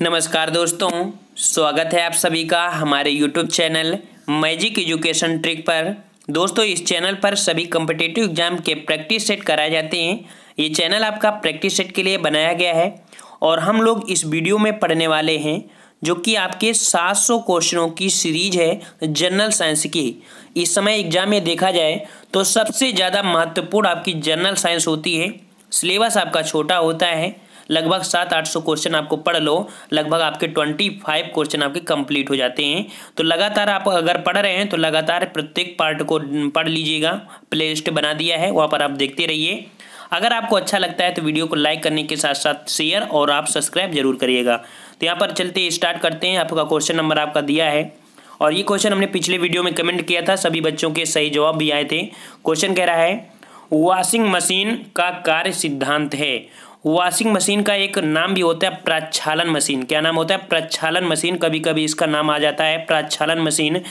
नमस्कार दोस्तों, स्वागत है आप सभी का हमारे YouTube channel magic education trick पर। दोस्तों, इस चैनल पर सभी कॉम्पिटिटिव एग्जाम के प्रैक्टिस सेट कराए जाते हैं। ये चैनल आपका प्रैक्टिस सेट के लिए बनाया गया है और हम लोग इस वीडियो में पढ़ने वाले हैं जो कि आपके 700 क्वेश्चनों की सीरीज है जनरल साइंस की। इस समय एग्जाम में देखा जाए तो सबसे ज़्यादा महत्वपूर्ण आपकी जनरल साइंस होती है। सिलेबस आपका छोटा होता है, लगभग 700-800 क्वेश्चन आपको पढ़ लो, लगभग आपके 25 क्वेश्चन आपके कंप्लीट हो जाते हैं। तो लगातार आप अगर पढ़ रहे हैं तो लगातार प्रत्येक पार्ट को पढ़ लीजिएगा। प्लेलिस्ट बना दिया है, वहाँ पर आप देखते रहिए। अगर आपको अच्छा लगता है तो वीडियो को लाइक करने के साथ साथ शेयर और आप सब्सक्राइब जरूर करिएगा। तो यहाँ पर चलते स्टार्ट करते हैं। आपका क्वेश्चन नंबर आपका दिया है और ये क्वेश्चन हमने पिछले वीडियो में कमेंट किया था, सभी बच्चों के सही जवाब भी आए थे। क्वेश्चन कह रहा है वॉशिंग मशीन का कार्य सिद्धांत है। वॉशिंग मशीन का एक नाम भी होता है प्रक्षालन मशीन। क्या नाम होता है? प्रक्षालन मशीन। कभी कभी इसका नाम आ जाता है प्रक्षालन मशीन।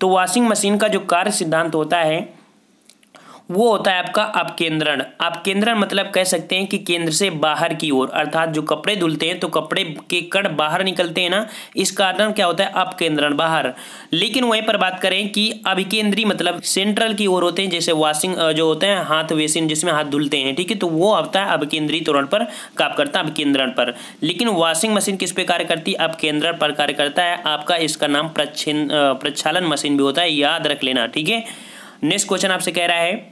तो वॉशिंग मशीन का जो कार्य सिद्धांत होता है वो होता है आपका अपकेंद्रण। अपकेंद्रण मतलब कह सकते हैं कि केंद्र से बाहर की ओर, अर्थात जो कपड़े धुलते हैं तो कपड़े के कण बाहर निकलते हैं ना, इस कारण क्या होता है? अपकेंद्रण, बाहर। लेकिन वहीं पर बात करें कि अभिकेंद्री मतलब सेंट्रल की ओर होते हैं, जैसे वॉशिंग जो होते हैं हाथ बेसिन जिसमें हाथ धुलते हैं, ठीक है, तो वो होता है अभिकेंद्री त्वरण पर काम करता है, अभिकेंद्रण पर। लेकिन वॉशिंग मशीन किस पे कार्य करती है? अपकेंद्रण पर कार्य करता है। आपका इसका नाम प्रक्षालन मशीन भी होता है, याद रख लेना, ठीक है। नेक्स्ट क्वेश्चन आपसे कह रहा है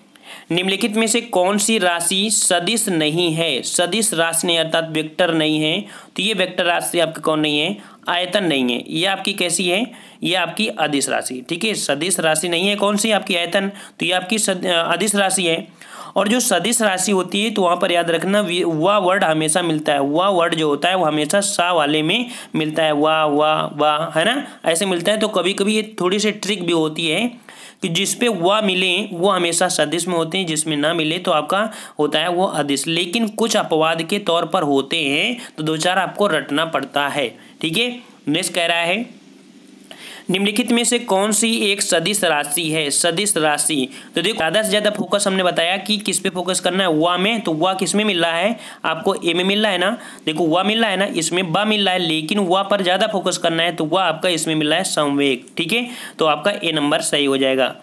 निम्नलिखित में से कौन सी राशि सदिश नहीं है? सदिश राशि नहीं अर्थात वेक्टर नहीं है। तो ये वेक्टर राशि आपकी कौन नहीं है? आयतन नहीं है। ये आपकी कैसी है? ये आपकी अदिश राशि, ठीक है। सदिश राशि नहीं है, कौन सी? आपकी आयतन। तो ये आपकी अदिश राशि है। और जो सदिश राशि होती है तो वहाँ पर याद रखना वह वर्ड हमेशा मिलता है। वह वर्ड जो होता है वो हमेशा सा वाले में मिलता है, वाह वाह वाह, है ना, ऐसे मिलता है। तो कभी कभी ये थोड़ी सी ट्रिक भी होती है कि जिस पे वह मिले वो हमेशा सदिश में होते हैं, जिसमें ना मिले तो आपका होता है वो अदिश। लेकिन कुछ अपवाद के तौर पर होते हैं तो दो चार आपको रटना पड़ता है, ठीक है। नेक्स्ट कह रहा है निम्नलिखित में से कौन सी एक सदिश राशि है? सदिश राशि, तो देखो ज़्यादा से ज़्यादा फोकस हमने बताया कि किस पे फोकस करना है, वा में। तो वा किस में मिल रहा है? आपको ए में मिल रहा है ना। देखो वा मिल रहा है ना, इसमें बा मिल रहा है, लेकिन वा पर ज़्यादा फोकस करना है तो वा आपका इसमें मिल रहा है संवेग, ठीक है। तो आपका ए नंबर सही हो जाएगा।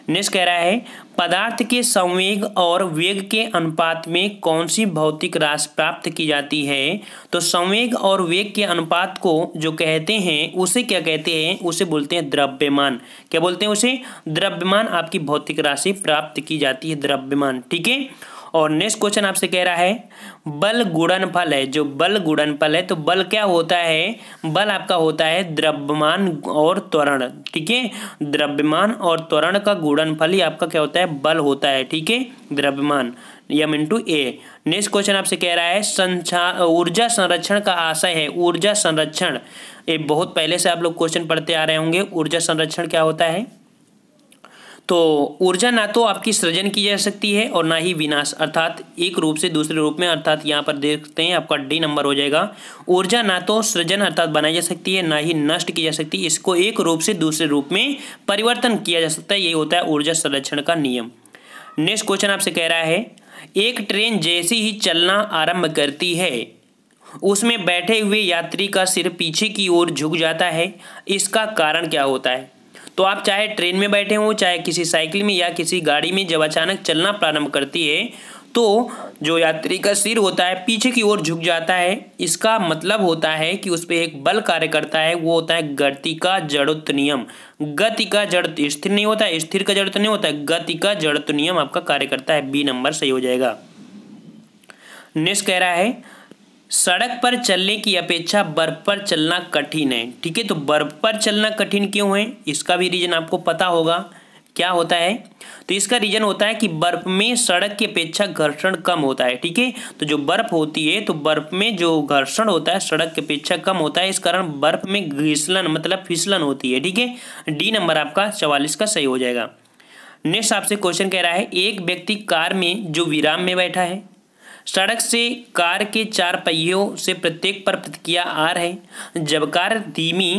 नेक्स्ट कह रहा है पदार्थ के संवेग और वेग के अनुपात में कौन सी भौतिक राशि प्राप्त की जाती है? तो संवेग और वेग के अनुपात को जो कहते हैं उसे क्या कहते हैं? उसे बोलते हैं द्रव्यमान। क्या बोलते हैं उसे? द्रव्यमान। आपकी भौतिक राशि प्राप्त की जाती है, द्रव्यमान, ठीक है। और नेक्स्ट क्वेश्चन आपसे कह रहा है बल गुणनफल है। जो बल गुणनफल है तो बल क्या होता है? बल आपका होता है द्रव्यमान और त्वरण, ठीक है। द्रव्यमान और त्वरण का गुणनफल ही आपका क्या होता है? बल होता है, ठीक है, द्रव्यमान, m इंटू ए। नेक्स्ट क्वेश्चन आपसे कह रहा है ऊर्जा संरक्षण का आशय है। ऊर्जा संरक्षण, ये बहुत पहले से आप लोग क्वेश्चन पढ़ते आ रहे होंगे। ऊर्जा संरक्षण क्या होता है? तो ऊर्जा ना तो आपकी सृजन की जा सकती है और ना ही विनाश, अर्थात एक रूप से दूसरे रूप में, अर्थात यहाँ पर देखते हैं आपका डी नंबर हो जाएगा। ऊर्जा ना तो सृजन अर्थात बनाई जा सकती है, ना ही नष्ट की जा सकती है। इसको एक रूप से दूसरे रूप में परिवर्तन किया जा सकता है, यही होता है ऊर्जा संरक्षण का नियम। नेक्स्ट क्वेश्चन आपसे कह रहा है एक ट्रेन जैसी ही चलना आरंभ करती है उसमें बैठे हुए यात्री का सिर पीछे की ओर झुक जाता है, इसका कारण क्या होता है? तो आप चाहे ट्रेन में बैठे हो, चाहे किसी साइकिल में या किसी गाड़ी में, जब अचानक चलना प्रारंभ करती है तो जो यात्री का सिर होता है पीछे की ओर झुक जाता है। इसका मतलब होता है कि उस पर एक बल कार्य करता है, वो होता है गति का जड़त्व नियम। गति का जड़त्व, स्थिर नहीं होता है, स्थिर का जड़त्व नहीं होता है, गति का जड़त्व नियम आपका कार्य करता है। बी नंबर सही हो जाएगा। नेक्स्ट कह रहा है सड़क पर चलने की अपेक्षा बर्फ पर चलना कठिन है, ठीक है। तो बर्फ पर चलना कठिन क्यों है? इसका भी रीजन आपको पता होगा क्या होता है। तो इसका रीजन होता है कि बर्फ में सड़क की अपेक्षा घर्षण कम होता है, ठीक है। तो जो बर्फ होती है तो बर्फ में जो घर्षण होता है सड़क की अपेक्षा कम होता है, इस कारण बर्फ में घिसलन मतलब फिसलन होती है, ठीक है। डी नंबर आपका 44 का सही हो जाएगा। नेक्स्ट आपसे क्वेश्चन कह रहा है एक व्यक्ति कार में जो विराम में बैठा है, सड़क से कार के 4 पहियों से प्रत्येक पर प्रतिक्रिया आर है। जब कार धीमी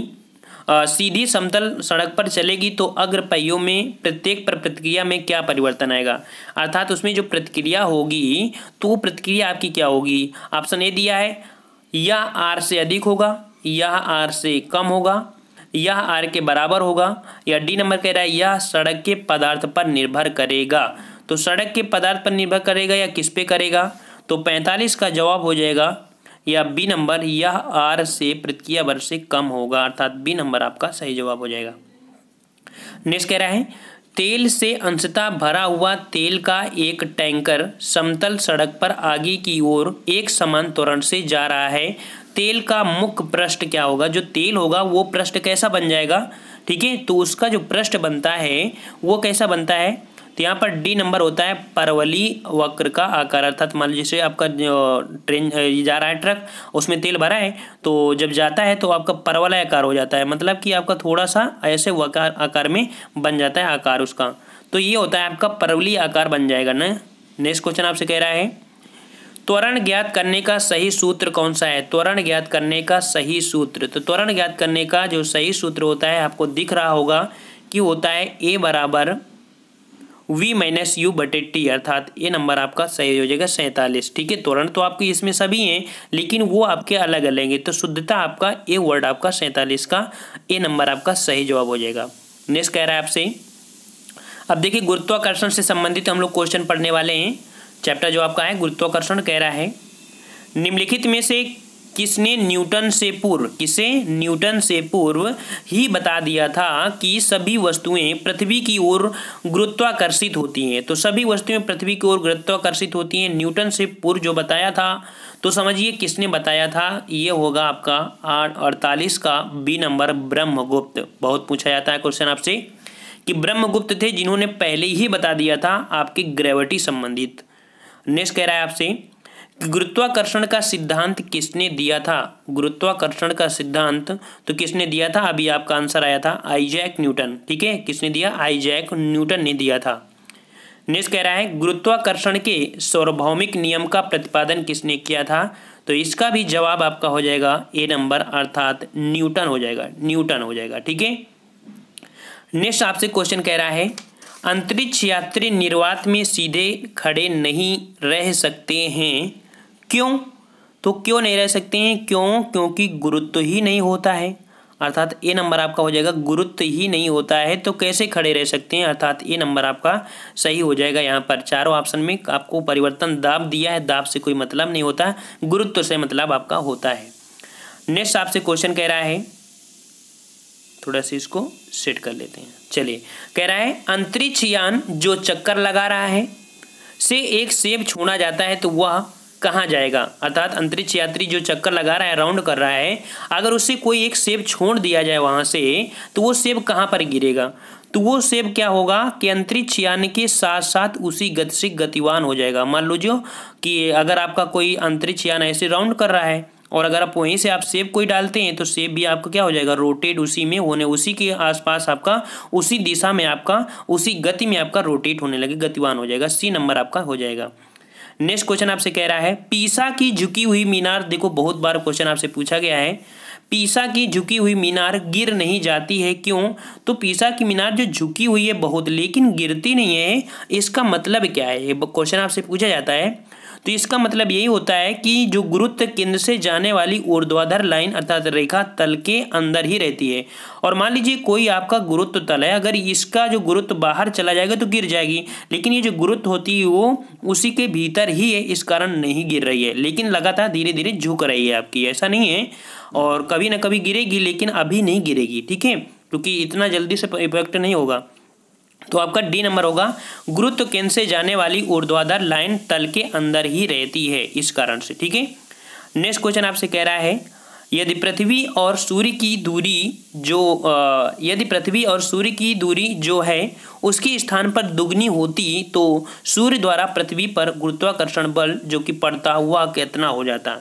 सीधी समतल सड़क पर चलेगी तो अग्र पहियों में प्रत्येक पर प्रतिक्रिया में क्या परिवर्तन आएगा? अर्थात उसमें जो प्रतिक्रिया होगी तो वो प्रतिक्रिया आपकी क्या होगी? ऑप्शन ए दिया है, या आर से अधिक होगा, यह आर से कम होगा, यह आर के बराबर होगा, या डी नंबर कह रहा है यह सड़क के पदार्थ पर निर्भर करेगा। तो सड़क के पदार्थ पर निर्भर करेगा या किस पे करेगा, तो 45 का जवाब हो जाएगा या बी नंबर, यह आर से प्रतिक्रिया बल से कम होगा, अर्थात बी नंबर आपका सही जवाब हो जाएगा। नेक्स्ट कह रहा है तेल से अंशतः भरा हुआ तेल का एक टैंकर समतल सड़क पर आगे की ओर एक समान त्वरण से जा रहा है। तेल का मुख्य पृष्ठ क्या होगा, जो तेल होगा वो पृष्ठ कैसा बन जाएगा, ठीक है, तो उसका जो पृष्ठ बनता है वो कैसा बनता है, तो यहाँ पर डी नंबर होता है परवली वक्र का आकार, अर्थात मान लीजिए जैसे आपका ट्रेन जा रहा है, ट्रक, उसमें तेल भरा है, तो जब जाता है तो आपका परवलय आकार हो जाता है, मतलब कि आपका थोड़ा सा ऐसे आकार में बन जाता है आकार उसका, तो ये होता है आपका परवली आकार बन जाएगा ना। नेक्स्ट क्वेश्चन आपसे कह रहा है त्वरण ज्ञात करने का सही सूत्र कौन सा है, त्वरण ज्ञात करने का सही सूत्र, तो त्वरण ज्ञात करने का जो सही सूत्र होता है आपको दिख रहा होगा कि होता है ए बराबर v माइनस यू बटे टी, अर्थात ये नंबर आपका सही हो जाएगा 47। ठीक है, त्वरण तो आपके इसमें सभी हैं लेकिन वो आपके अलग अलग हैं, तो शुद्धता आपका ए वर्ड आपका 47 का ए नंबर आपका सही जवाब हो जाएगा। नेक्स्ट कह रहा है आपसे, अब देखिए गुरुत्वाकर्षण से संबंधित हम लोग क्वेश्चन पढ़ने वाले हैं। चैप्टर जो आपका है गुरुत्वाकर्षण कह रहा है निम्नलिखित में से किसने न्यूटन से पूर्व ही बता दिया था कि सभी वस्तुएं पृथ्वी की ओर गुरुत्वाकर्षित होती हैं। तो सभी वस्तुएं पृथ्वी की ओर गुरुत्वाकर्षित होती हैं, न्यूटन से पूर्व जो बताया था, तो समझिए किसने बताया था, ये होगा आपका 48 का बी नंबर ब्रह्मगुप्त। बहुत पूछा जाता है क्वेश्चन आपसे कि ब्रह्मगुप्त थे जिन्होंने पहले ही बता दिया था आपकी ग्रेविटी संबंधित। नेक्स्ट कह रहा है आपसे गुरुत्वाकर्षण का सिद्धांत किसने दिया था, गुरुत्वाकर्षण का सिद्धांत तो किसने दिया था, अभी आपका आंसर आया था आइजैक न्यूटन। ठीक है, किसने दिया, आइजैक न्यूटन ने दिया था। नेक्स्ट कह रहा है गुरुत्वाकर्षण के सार्वभौमिक नियम का प्रतिपादन किसने किया था, तो इसका भी जवाब आपका हो जाएगा ए नंबर, अर्थात न्यूटन हो जाएगा। ठीक है, नेक्स्ट आपसे क्वेश्चन कह रहा है अंतरिक्ष यात्री निर्वात में सीधे खड़े नहीं रह सकते हैं, क्यों, तो क्यों नहीं रह सकते हैं, क्योंकि गुरुत्व ही नहीं होता है, अर्थात ए नंबर आपका हो जाएगा गुरुत्व ही नहीं होता है, तो कैसे खड़े रह सकते हैं, अर्थात ए नंबर आपका सही हो जाएगा। यहाँ पर चारों ऑप्शन में आपको परिवर्तन दाब दिया है, दाब से कोई मतलब नहीं होता, गुरुत्व से मतलब आपका होता है। नेक्स्ट आपसे क्वेश्चन कह रहा है, थोड़ा सा इसको सेट कर लेते हैं, चलिए कह रहा है अंतरिक्ष यान जो चक्कर लगा रहा है से एक सेब छोड़ा जाता है तो वह कहाँ जाएगा, अर्थात अंतरिक्ष यात्री जो चक्कर लगा रहा है, राउंड कर रहा है, अगर उससे कोई एक सेब छोड़ दिया जाए वहाँ से तो वो सेब कहाँ पर गिरेगा, तो वो सेब क्या होगा कि अंतरिक्ष यान के साथ साथ उसी गति से गतिवान हो जाएगा। मान लीजिए कि अगर आपका कोई अंतरिक्ष यान ऐसे राउंड कर रहा है और अगर आप वहीं से आप सेब कोई डालते हैं तो सेब भी आपका क्या हो जाएगा, रोटेट उसी में होने, उसी के आसपास आपका उसी दिशा में आपका उसी गति में आपका रोटेट होने लगे, गतिवान हो जाएगा, सी नंबर आपका हो जाएगा। नेक्स्ट क्वेश्चन आपसे कह रहा है पीसा की झुकी हुई मीनार, देखो बहुत बार क्वेश्चन आपसे पूछा गया है, पीसा की झुकी हुई मीनार गिर नहीं जाती है, क्यों, तो पीसा की मीनार जो झुकी हुई है बहुत लेकिन गिरती नहीं है, इसका मतलब क्या है, ये क्वेश्चन आपसे पूछा जाता है। तो इसका मतलब यही होता है कि जो गुरुत्व केंद्र से जाने वाली ऊर्ध्वाधर लाइन अर्थात रेखा तल के अंदर ही रहती है, और मान लीजिए कोई आपका गुरुत्व तल है, अगर इसका जो गुरुत्व बाहर चला जाएगा तो गिर जाएगी, लेकिन ये जो गुरुत्व होती है वो उसी के भीतर ही है, इस कारण नहीं गिर रही है, लेकिन लगातार धीरे धीरे झुक रही है आपकी, ऐसा नहीं है, और कभी ना कभी गिरेगी लेकिन अभी नहीं गिरेगी। ठीक है, क्योंकि इतना जल्दी से इफेक्ट नहीं होगा, तो आपका डी नंबर होगा गुरुत्व केंद्र से जाने वाली ऊर्ध्वाधर लाइन तल के अंदर ही रहती है, इस कारण से। ठीक है, नेक्स्ट क्वेश्चन आपसे कह रहा है यदि पृथ्वी और सूर्य की दूरी जो है उसकी स्थान पर दुगनी होती तो सूर्य द्वारा पृथ्वी पर गुरुत्वाकर्षण बल जो कि पड़ता हुआ कितना हो जाता,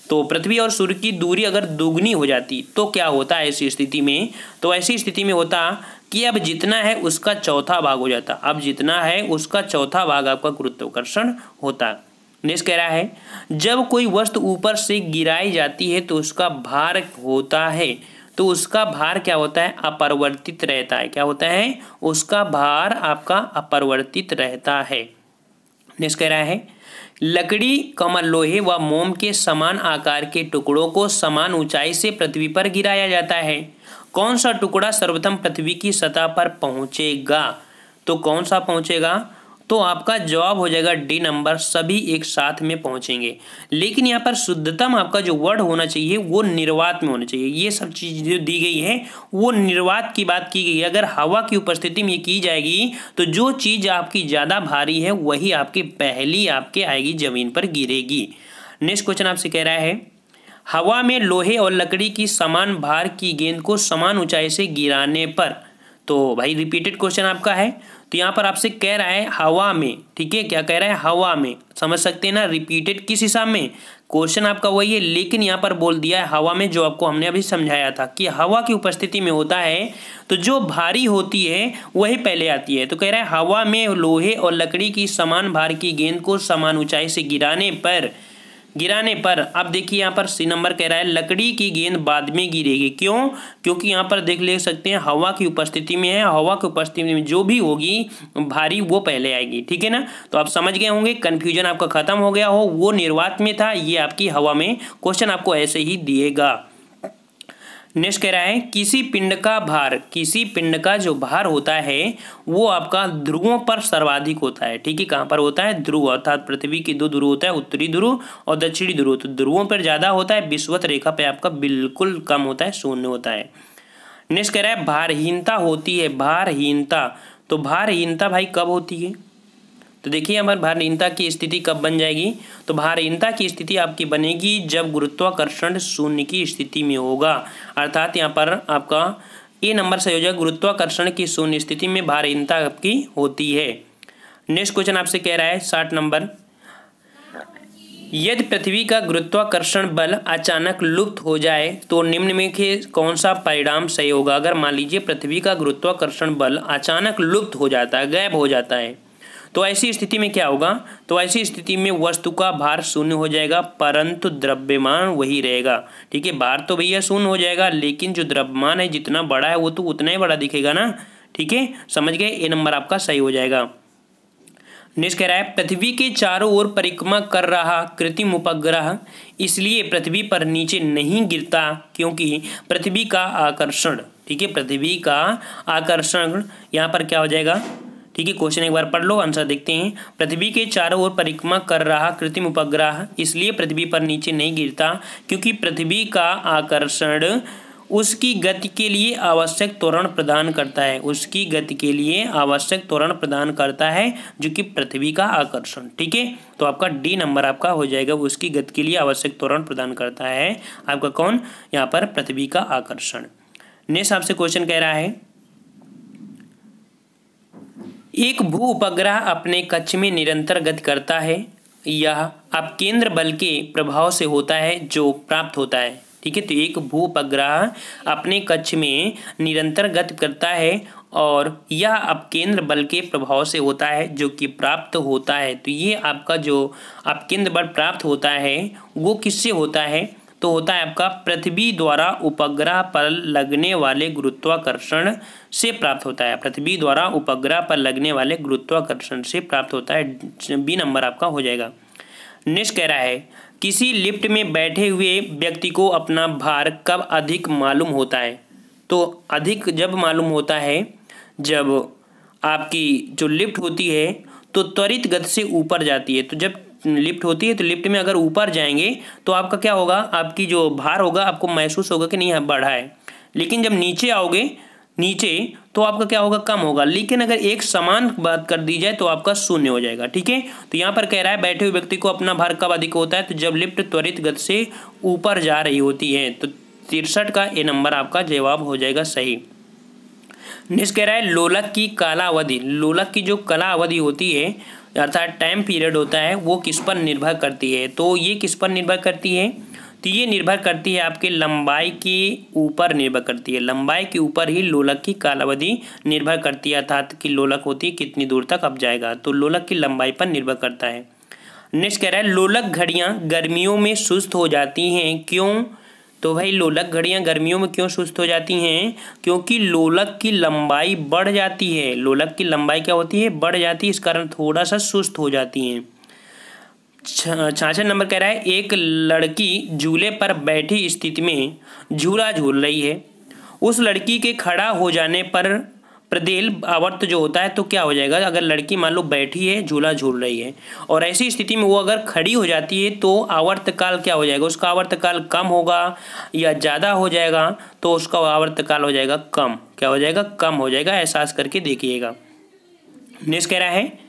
तो पृथ्वी और सूर्य की दूरी अगर दुगनी हो जाती तो क्या होता है ऐसी स्थिति में, तो ऐसी स्थिति में होता कि अब जितना है उसका चौथा भाग हो जाता, अब जितना है उसका चौथा भाग आपका गुरुत्वाकर्षण होता। नेक्स्ट कह रहा है जब कोई वस्तु ऊपर से गिराई जाती है तो उसका भार होता है, तो उसका भार क्या होता है, अपरिवर्तित रहता है, क्या होता है, उसका भार आपका अपरिवर्तित रहता है। नेक्स्ट कह रहा है लकड़ी कमल लोहे व मोम के समान आकार के टुकड़ों को समान ऊंचाई से पृथ्वी पर गिराया जाता है। कौन सा टुकड़ा सर्वप्रथम पृथ्वी की सतह पर पहुंचेगा? तो कौन सा पहुंचेगा? तो आपका जवाब हो जाएगा डी नंबर, सभी एक साथ में पहुंचेंगे। लेकिन यहाँ पर शुद्धतम आपका जो वर्ड होना चाहिए वो निर्वात में होना चाहिए। ये सब चीज़ जो दी गई है वो निर्वात की बात की गई है। अगर हवा की उपस्थिति में ये की जाएगी तो जो चीज़ आपकी ज़्यादा भारी है वही आपकी पहली आपके आएगी ज़मीन पर गिरेगी। नेक्स्ट क्वेश्चन आपसे कह रहा है, हवा में लोहे और लकड़ी की समान भार की गेंद को समान ऊंचाई से गिराने पर, तो भाई रिपीटेड क्वेश्चन आपका है, तो यहाँ पर आपसे कह रहा है हवा में, ठीक है, क्या कह रहा है? हवा में, समझ सकते हैं ना, रिपीटेड किस हिसाब में, क्वेश्चन आपका वही है, लेकिन यहाँ पर बोल दिया है हवा में, जो आपको हमने अभी समझाया था कि हवा की उपस्थिति में होता है तो जो भारी होती है वही पहले आती है। तो कह रहा है हवा में लोहे और लकड़ी की समान भार की गेंद को समान ऊंचाई से गिराने पर अब देखिए यहाँ पर सी नंबर कह रहा है लकड़ी की गेंद बाद में गिरेगी। क्यों? क्योंकि यहाँ पर ले सकते हैं हवा की उपस्थिति में है, हवा की उपस्थिति में जो भी होगी भारी वो पहले आएगी, ठीक है ना। तो आप समझ गए होंगे, कन्फ्यूजन आपका खत्म हो गया हो, वो निर्वात में था, ये आपकी हवा में। क्वेश्चन आपको ऐसे ही दिएगा। नेक्स्ट कह रहा है किसी पिंड का जो भार होता है वो आपका ध्रुवों पर सर्वाधिक होता है, ठीक है। कहाँ पर होता है? ध्रुव, अर्थात पृथ्वी की 2 ध्रुव होता है, उत्तरी ध्रुव और दक्षिणी ध्रुव। तो ध्रुवों पर ज्यादा होता है, विषुवत रेखा पे आपका बिल्कुल कम होता है, शून्य होता है। नेक्स्ट कह रहा है भारहीनता होती है, भारहीनता, तो भारहीनता भाई कब होती है? तो देखिए हमारे भारहीनता की स्थिति कब बन जाएगी? तो भारहीनता की स्थिति आपकी बनेगी जब गुरुत्वाकर्षण शून्य की स्थिति में होगा, अर्थात यहाँ पर आपका ए नंबर सही हो जाएगा, गुरुत्वाकर्षण की शून्य स्थिति में भारहीनता आपकी होती है। नेक्स्ट क्वेश्चन आपसे कह रहा है 60 नंबर, यदि पृथ्वी का गुरुत्वाकर्षण बल अचानक लुप्त हो जाए तो निम्न में से कौन सा परिणाम सही होगा? अगर मान लीजिए पृथ्वी का गुरुत्वाकर्षण बल अचानक लुप्त हो जाता है, गायब हो जाता है, तो ऐसी स्थिति में क्या होगा? तो ऐसी स्थिति में वस्तु का भार शून्य हो जाएगा परंतु द्रव्यमान वही रहेगा, ठीक है। भार तो भैया शून्य हो जाएगा लेकिन जो द्रव्यमान है जितना बड़ा है वो तो उतना ही बड़ा दिखेगा ना, ठीक है, समझ गए। ए नंबर आपका सही हो जाएगा। नेक्स्ट कह रहा है पृथ्वी के चारों ओर परिक्रमा कर रहा कृत्रिम उपग्रह इसलिए पृथ्वी पर नीचे नहीं गिरता क्योंकि पृथ्वी का आकर्षण, ठीक है, पृथ्वी का आकर्षण यहाँ पर क्या हो जाएगा, ठीक है। क्वेश्चन एक बार पढ़ लो, आंसर देखते हैं। पृथ्वी के चारों ओर परिक्रमा कर रहा कृत्रिम उपग्रह इसलिए पृथ्वी पर नीचे नहीं गिरता क्योंकि पृथ्वी का आकर्षण उसकी गति के लिए आवश्यक त्वरण प्रदान करता है, उसकी गति के लिए आवश्यक त्वरण प्रदान करता है जो कि पृथ्वी का आकर्षण, ठीक है। तो आपका डी नंबर आपका हो जाएगा, उसकी गति के लिए आवश्यक त्वरण प्रदान करता है आपका कौन? यहाँ पर पृथ्वी का आकर्षण। नेक्स्ट आपसे क्वेश्चन कह रहा है एक भू उपग्रह अपने कक्ष में निरंतर गति करता है, यह अपकेंद्र बल के प्रभाव से होता है जो प्राप्त होता है, ठीक है। तो एक भू उपग्रह अपने कक्ष में निरंतर गति करता है और यह अपकेंद्र बल के प्रभाव से होता है जो कि प्राप्त होता है। तो ये आपका जो अपकेंद्र बल प्राप्त होता है वो किससे होता है? तो होता है आपका पृथ्वी द्वारा उपग्रह पर लगने वाले गुरुत्वाकर्षण से प्राप्त होता है, पृथ्वी द्वारा उपग्रह पर लगने वाले गुरुत्वाकर्षण से प्राप्त होता है। बी नंबर आपका हो जाएगा। नेक्स्ट कह रहा है किसी लिफ्ट में बैठे हुए व्यक्ति को अपना भार कब अधिक मालूम होता है? तो अधिक जब मालूम होता है जब आपकी जो लिफ्ट होती है तो त्वरित गति से ऊपर जाती है। तो जब लिफ्ट होती है तो लिफ्ट में अगर ऊपर जाएंगे तो आपका क्या होगा, आपकी जो भार होगा आपको महसूस होगा कि नहीं बढ़ा है, लेकिन जब नीचे आओगे नीचे तो आपका क्या होगा, कम होगा। लेकिन अगर एक समान बात कर दी जाए तो आपका शून्य हो जाएगा, ठीक है। तो यहाँ पर कह रहा है बैठे हुए व्यक्ति को अपना भार कब अधिक होता है? तो जब लिफ्ट त्वरित गति से ऊपर जा रही होती है। तो 63 का ए नंबर आपका जवाब हो जाएगा सही। नेक्स्ट कह रहा है लोलक की कालावधि, लोलक की जो काला अवधि होती है अर्थात टाइम पीरियड होता है वो किस पर निर्भर करती है? तो ये किस पर निर्भर करती है? तो ये निर्भर करती है आपके लंबाई के ऊपर निर्भर करती है, लंबाई के ऊपर ही लोलक की कालावधि निर्भर करती है, अर्थात कि लोलक होती है कितनी दूर तक अब जाएगा, तो लोलक की लंबाई पर निर्भर करता है। नेक्स्ट कह रहा है लोलक घड़ियां गर्मियों में सुस्त हो जाती हैं, क्यों? तो भाई लोलक घड़ियां गर्मियों में क्यों सुस्त हो जाती हैं? क्योंकि लोलक की लंबाई बढ़ जाती है, लोलक की लंबाई क्या होती है, बढ़ जाती है, इस कारण थोड़ा सा सुस्त हो जाती हैं। 66 नंबर कह रहा है एक लड़की झूले पर बैठी स्थिति में झूला झूल रही है। उस लड़की के खड़ा हो जाने पर प्रदेल आवर्त जो होता है तो क्या हो जाएगा। अगर लड़की मान लो बैठी है झूला झूल रही है और ऐसी स्थिति में वो अगर खड़ी हो जाती है तो आवर्तकाल क्या हो जाएगा, उसका आवर्तकाल कम होगा या ज़्यादा हो जाएगा। तो उसका आवर्तकाल हो जाएगा कम। क्या हो जाएगा, कम हो जाएगा। एहसास करके देखिएगा। नेक्स्ट कह रहा है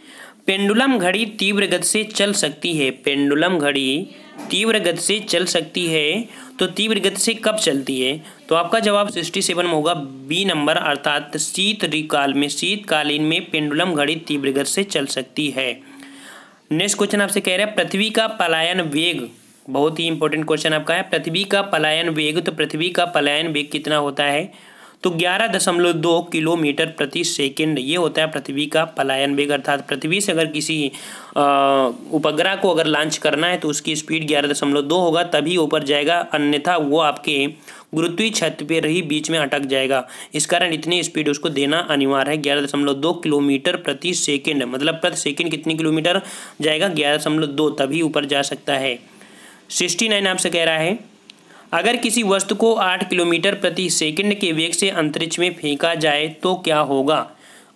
पेंडुलम घड़ी तीव्र गति से चल सकती है। पेंडुलम घड़ी तीव्र गति से चल सकती है तो तीव्र गति से कब चलती है। तो आपका जवाब 67 में होगा बी नंबर, अर्थात शीतकालीन में पेंडुलम घड़ी तीव्र गति से चल सकती है। नेक्स्ट क्वेश्चन आपसे कह रहा है पृथ्वी का पलायन वेग। बहुत ही इंपॉर्टेंट क्वेश्चन आपका है, पृथ्वी का पलायन वेग। तो पृथ्वी का पलायन वेग कितना होता है, तो 11.2 किलोमीटर प्रति सेकंड ये होता है पृथ्वी का पलायन वेग। अर्थात पृथ्वी से अगर किसी उपग्रह को अगर लॉन्च करना है तो उसकी स्पीड 11.2 होगा, तभी ऊपर जाएगा, अन्यथा वो आपके गुरुत्वीय छत पे रही बीच में अटक जाएगा। इस कारण इतनी स्पीड उसको देना अनिवार्य है। 11.2 किलोमीटर प्रति सेकंड, मतलब प्रति सेकंड कितनी किलोमीटर जाएगा, 11.2, तभी ऊपर जा सकता है। 69 आपसे कह रहा है अगर किसी वस्तु को 8 किलोमीटर प्रति सेकंड के वेग से अंतरिक्ष में फेंका जाए तो क्या होगा।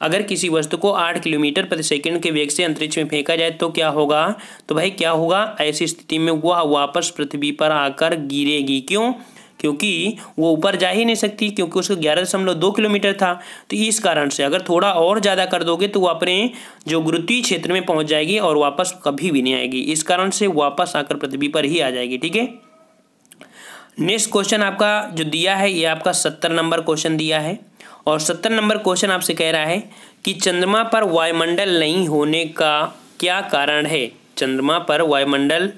अगर किसी वस्तु को 8 किलोमीटर प्रति सेकंड के वेग से अंतरिक्ष में फेंका जाए तो क्या होगा। तो भाई क्या होगा, ऐसी स्थिति में वह वापस पृथ्वी पर आकर गिरेगी। क्यों, क्योंकि वो ऊपर जा ही नहीं सकती, क्योंकि उसका 11.2 किलोमीटर था। तो इस कारण से अगर थोड़ा और ज़्यादा कर दोगे तो वो अपने जो गुरुत्वीय क्षेत्र में पहुँच जाएगी और वापस कभी भी नहीं आएगी। इस कारण से वापस आकर पृथ्वी पर ही आ जाएगी। ठीक है। नेक्स्ट क्वेश्चन आपका जो दिया है ये आपका 70 नंबर क्वेश्चन दिया है और 70 नंबर क्वेश्चन आपसे कह रहा है कि चंद्रमा पर वायुमंडल नहीं होने का क्या कारण है। चंद्रमा पर वायुमंडल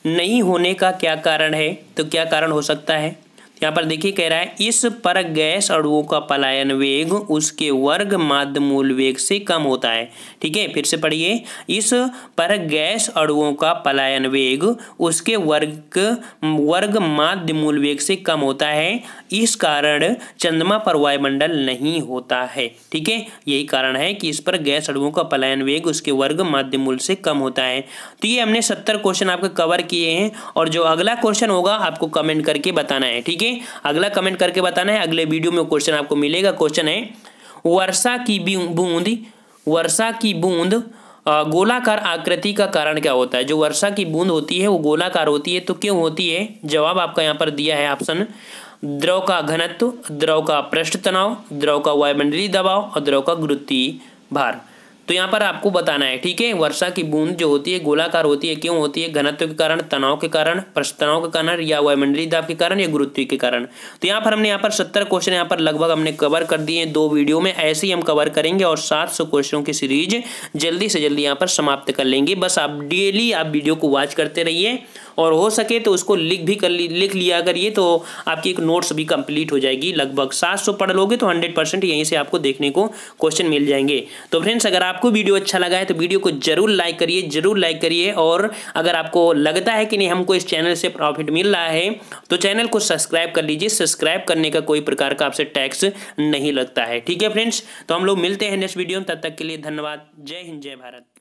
नहीं होने का क्या कारण है, तो क्या कारण हो सकता है। यहाँ पर देखिए कह रहा है इस पर गैस अणुओं का पलायन वेग उसके वर्ग माध्य मूल वेग से कम होता है। ठीक है, फिर से पढ़िए, इस पर गैस अणुओं का पलायन वेग उसके वर्ग माध्य मूल वेग से कम होता है। इस कारण चंद्रमा पर वायुमंडल नहीं होता है। ठीक है, यही कारण है कि इस पर गैस अणुओं का पलायन वेग उसके वर्ग माध्य मूल से कम होता है। तो ये हमने 70 क्वेश्चन आपके कवर किए हैं और जो अगला क्वेश्चन होगा आपको कमेंट करके बताना है। ठीक है, अगला कमेंट करके बताना है। अगले वीडियो में क्वेश्चन आपको मिलेगा। क्वेश्चन है वर्षा की बूंद गोलाकार आकृति का कारण क्या होता है। जो वर्षा की बूंद होती है वो गोलाकार होती है, तो क्यों होती है। जवाब आपका यहाँ पर दिया है ऑप्शन, द्रव का घनत्व, द्रव का पृष्ठ तनाव, द्रव का वायुमंडलीय दबाव और द्रव का गुरुत्वीय भार। तो यहाँ पर आपको बताना है। ठीक है, वर्षा की बूंद जो होती है गोलाकार होती है, क्यों होती है, घनत्व के कारण, तनाव के कारण, पृष्ठ तनाव के कारण, या वायुमंडलीय दाब के कारण, या गुरुत्व के कारण। तो यहाँ पर हमने यहाँ पर 70 क्वेश्चन यहाँ पर लगभग हमने कवर कर दिए हैं 2 वीडियो में। ऐसे ही हम कवर करेंगे और 700 क्वेश्चनों की सीरीज जल्दी से जल्दी यहाँ पर समाप्त कर लेंगे। बस आप डेली आप वीडियो को वॉच करते रहिए और हो सके तो उसको लिख लिया करिए, तो आपकी एक नोट्स भी कंप्लीट हो जाएगी। लगभग 700 पढ़ लोगे तो 100% यहीं से आपको देखने को क्वेश्चन मिल जाएंगे। तो फ्रेंड्स, अगर आपको वीडियो अच्छा लगा है तो वीडियो को जरूर लाइक करिए। और अगर आपको लगता है कि नहीं हमको इस चैनल से प्रॉफिट मिल रहा है तो चैनल को सब्सक्राइब कर लीजिए। सब्सक्राइब करने का कोई प्रकार का आपसे टैक्स नहीं लगता है। ठीक है फ्रेंड्स, तो हम लोग मिलते हैं नेक्स्ट वीडियो में। तब तक के लिए धन्यवाद। जय हिंद, जय भारत।